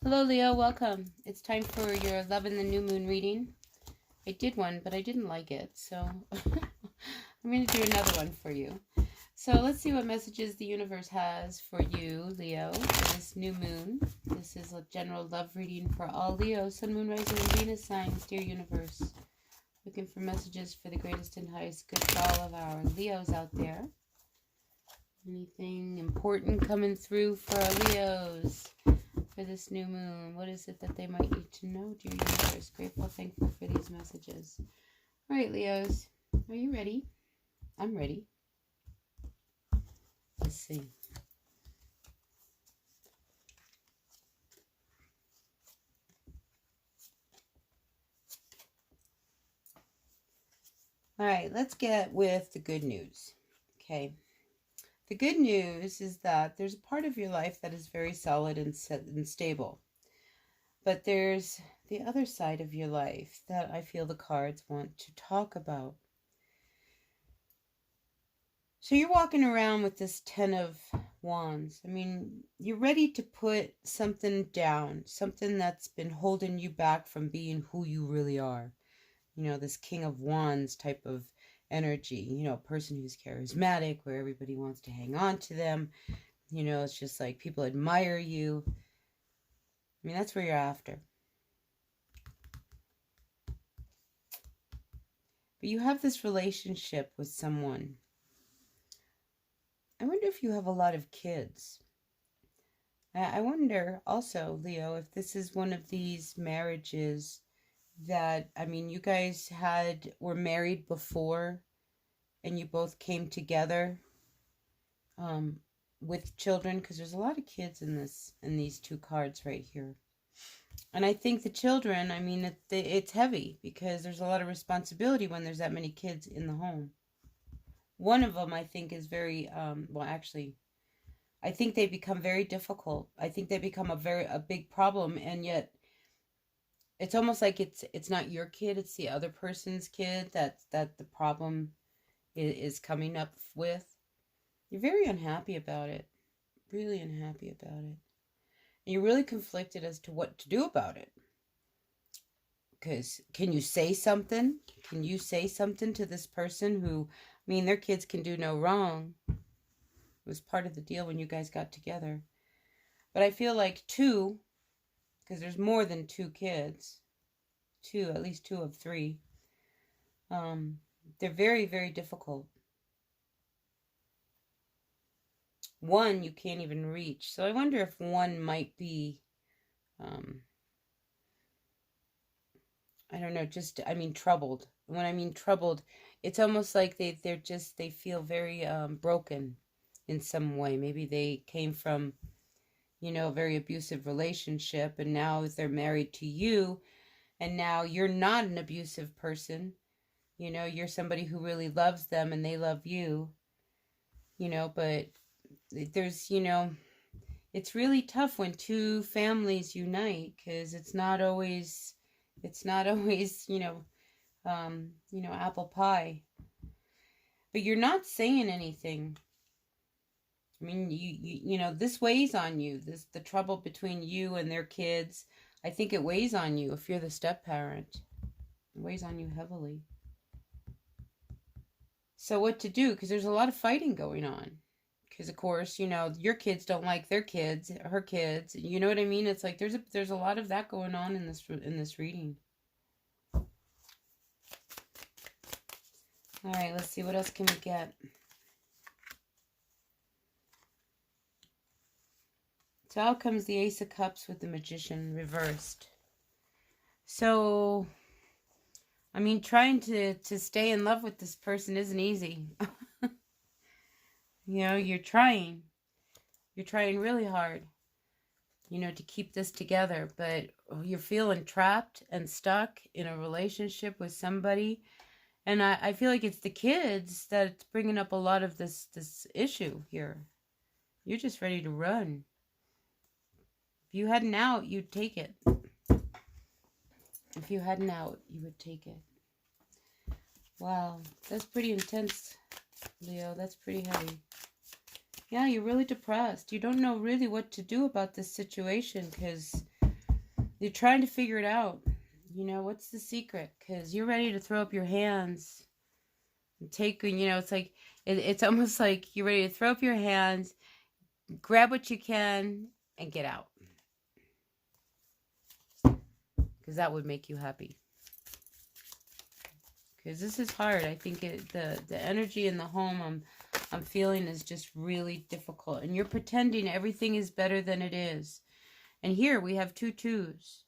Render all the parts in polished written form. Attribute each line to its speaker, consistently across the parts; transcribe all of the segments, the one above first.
Speaker 1: Hello, Leo. Welcome. It's time for your love in the new moon reading. I did one, but I didn't like it, so I'm going to do another one for you. So let's see what messages the universe has for you, Leo, for this new moon. This is a general love reading for all Leo, Sun, Moon, Rising, and Venus signs, dear universe. Looking for messages for the greatest and highest good for all of our Leos out there. Anything important coming through for our Leos for this new moon? What is it that they might need to know, dear universe? Grateful, thankful for these messages. All right, Leos, are you ready? I'm ready. Let's see. All right, let's get with the good news. Okay. The good news is that there's a part of your life that is very solid and stable. But there's the other side of your life that I feel the cards want to talk about. So you're walking around with this 10 of Wands. I mean, you're ready to put something down, something that's been holding you back from being who you really are. You know, this King of Wands type of energy, you know, a person who's charismatic, where everybody wants to hang on to them. You know, it's just like people admire you. I mean, that's where you're after. But you have this relationship with someone. I wonder if you have a lot of kids. I wonder also, Leo, if this is one of these marriages that, I mean, you guys were married before and you both came together with children, because there's a lot of kids in these two cards right here. And I think the children, I mean, it's heavy because there's a lot of responsibility when there's that many kids in the home. One of them, I think, is very, well, actually, I think they become very difficult. I think they become a big problem, and yet it's almost like it's not your kid, it's the other person's kid that the problem is coming up with. You're very unhappy about it. Really unhappy about it. And you're really conflicted as to what to do about it. Because can you say something? Can you say something to this person who, I mean, their kids can do no wrong. It was part of the deal when you guys got together. But I feel like two, because there's more than two kids. Two, at least 2 of 3. They're very, very difficult. One you can't even reach. So I wonder if one might be, I don't know, just, I mean, troubled. When I mean troubled, it's almost like they feel very broken in some way. Maybe they came from, you know, a very abusive relationship, and now they're married to you, and now you're not an abusive person. You know, you're somebody who really loves them and they love you. You know, but there's, you know, it's really tough when two families unite, because it's not always, you know, apple pie. But you're not saying anything. I mean, you know, this weighs on you. The trouble between you and their kids, I think it weighs on you if you're the step parent. It weighs on you heavily. So what to do? Because there's a lot of fighting going on. Because of course, you know, your kids don't like their kids, her kids. You know what I mean? It's like there's a lot of that going on in this reading. All right, let's see, what else can we get? So out comes the Ace of Cups with the Magician reversed. So, I mean, trying to stay in love with this person isn't easy. You know, you're trying really hard, you know, to keep this together, but you're feeling trapped and stuck in a relationship with somebody. And I feel like it's the kids that's bringing up a lot of this issue here. You're just ready to run. If you had an out, you'd take it. If you had an out, you would take it. Wow, that's pretty intense, Leo. That's pretty heavy. Yeah, you're really depressed. You don't know really what to do about this situation, because You're trying to figure it out. You know, what's the secret? Because you're ready to throw up your hands and take, you know, it's like, it's almost like you're ready to throw up your hands, grab what you can, and get out. Because that would make you happy. Because this is hard. I think the energy in the home I'm feeling is just really difficult. And you're pretending everything is better than it is. And here we have 2 2s.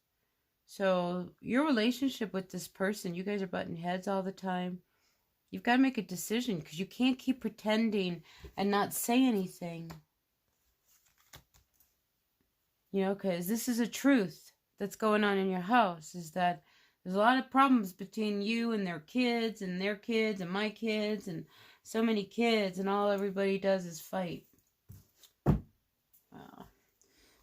Speaker 1: So your relationship with this person, you guys are butting heads all the time. You've got to make a decision because you can't keep pretending and not say anything. You know, because this is a truth that's going on in your house, is that there's a lot of problems between you and their kids and my kids and so many kids, and all everybody does is fight. Wow.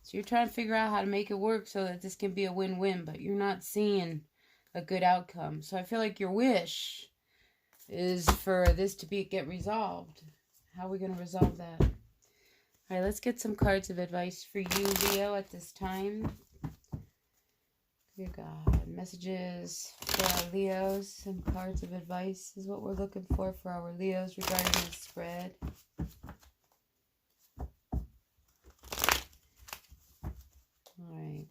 Speaker 1: So you're trying to figure out how to make it work so that this can be a win-win, but you're not seeing a good outcome. So I feel like your wish is for this to get resolved. How are we going to resolve that? All right, let's get some cards of advice for you, Leo, at this time. Dear God, messages for our Leos. Some cards of advice is what we're looking for our Leos regarding this spread. Alright.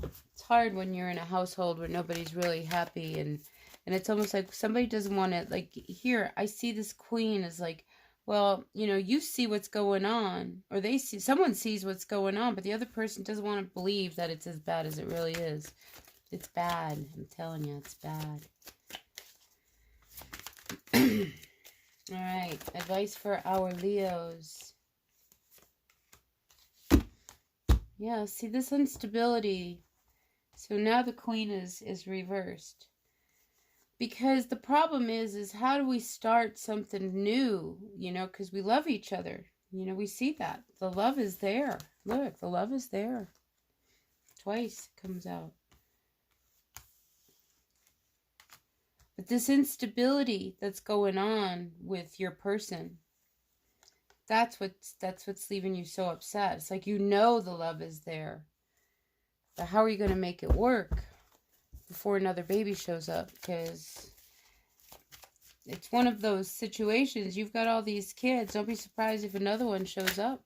Speaker 1: It's hard when you're in a household where nobody's really happy, and it's almost like somebody doesn't want to, like, here, I see this queen as like, well, you know, you see what's going on, or someone sees what's going on, but the other person doesn't want to believe that it's as bad as it really is. It's bad. I'm telling you, it's bad. Alright, advice for our Leos. Yeah, see this instability. So now the queen is reversed. Because the problem is how do we start something new, you know, because we love each other. You know, we see that. The love is there. Look, the love is there. Twice it comes out. But this instability that's going on with your person, that's what's leaving you so upset. It's like, you know, the love is there. But how are you going to make it work before another baby shows up? Because it's one of those situations. You've got all these kids. Don't be surprised if another one shows up.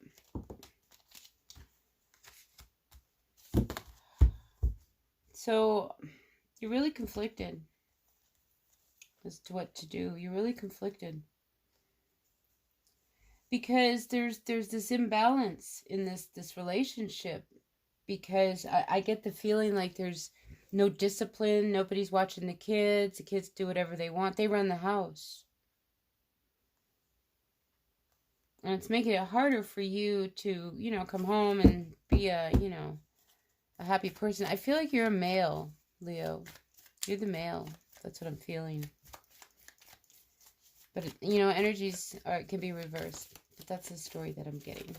Speaker 1: So you're really conflicted as to what to do. You're really conflicted. Because there's this imbalance in this relationship. Because I get the feeling like there's no discipline. Nobody's watching the kids. The kids do whatever they want. They run the house. And it's making it harder for you to, you know, come home and be a happy person. I feel like you're a male, Leo. You're the male. That's what I'm feeling. But, you know, energies can be reversed. But that's the story that I'm getting.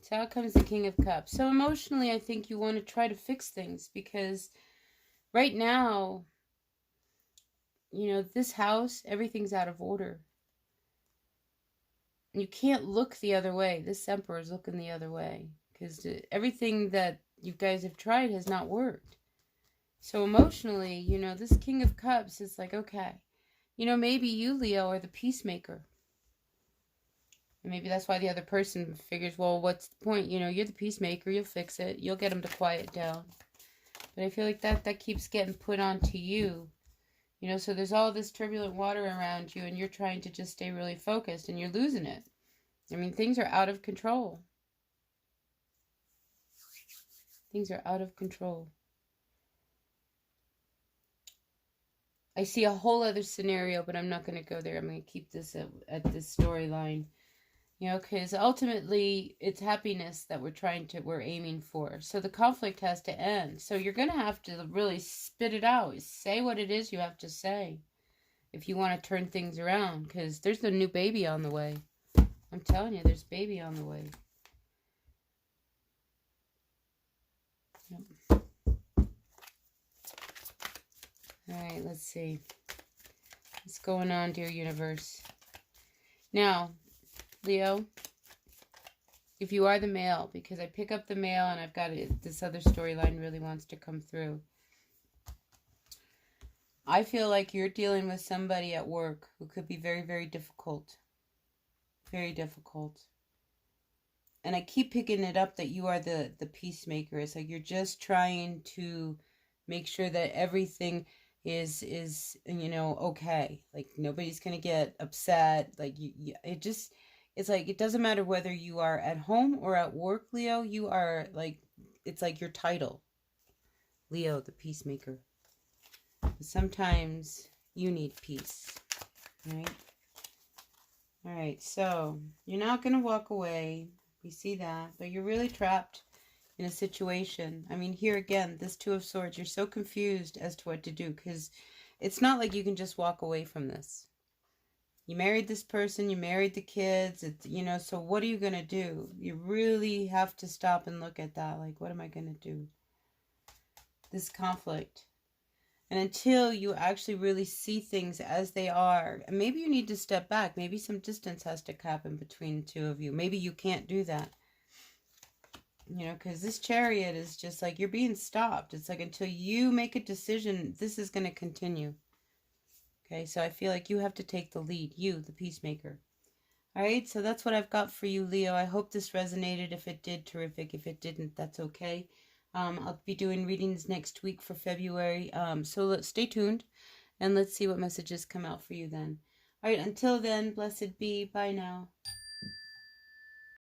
Speaker 1: So out comes the King of Cups. So emotionally, I think you want to try to fix things, because right now, you know, this house, everything's out of order. You can't look the other way. This Emperor is looking the other way, because everything that you guys have tried has not worked. So emotionally, you know, this King of Cups is like, okay, you know, maybe you, Leo, are the peacemaker. And maybe that's why the other person figures, well, what's the point? You know, you're the peacemaker. You'll fix it. You'll get them to quiet down. But I feel like that keeps getting put onto you. You know, so there's all this turbulent water around you, and you're trying to just stay really focused, and you're losing it. I mean, things are out of control. Things are out of control. I see a whole other scenario, but I'm not going to go there. I'm going to keep this at this storyline. You know, because ultimately it's happiness that we're aiming for. So the conflict has to end. So you're going to have to really spit it out. Say what it is you have to say if you want to turn things around, because there's a new baby on the way. I'm telling you, there's baby on the way. Yep. All right, let's see. What's going on, dear universe? Now, Leo, if you are the male, because I pick up the male and I've got it, this other storyline really wants to come through. I feel like you're dealing with somebody at work who could be very, very difficult. Very difficult. And I keep picking it up that you are the peacemaker. It's like you're just trying to make sure that everything is you know, okay. Like nobody's going to get upset. Like it's like it doesn't matter whether you are at home or at work, Leo. You are like, it's like your title. Leo, the peacemaker. Sometimes you need peace, right? All right, so you're not going to walk away. We see that, but you're really trapped in a situation. I mean, here again, this Two of Swords, you're so confused as to what to do because it's not like you can just walk away from this. You married this person, you married the kids, it's, you know, so what are you going to do? You really have to stop and look at that. Like, what am I going to do? This conflict. And until you actually really see things as they are, and maybe you need to step back. Maybe some distance has to happen between the two of you. Maybe you can't do that. You know, because this Chariot is just like, you're being stopped. It's like until you make a decision, this is going to continue. Okay, so I feel like you have to take the lead. You, the peacemaker. All right, so that's what I've got for you, Leo. I hope this resonated. If it did, terrific. If it didn't, that's okay. I'll be doing readings next week for February. So let's stay tuned and let's see what messages come out for you then. All right, until then, blessed be. Bye now.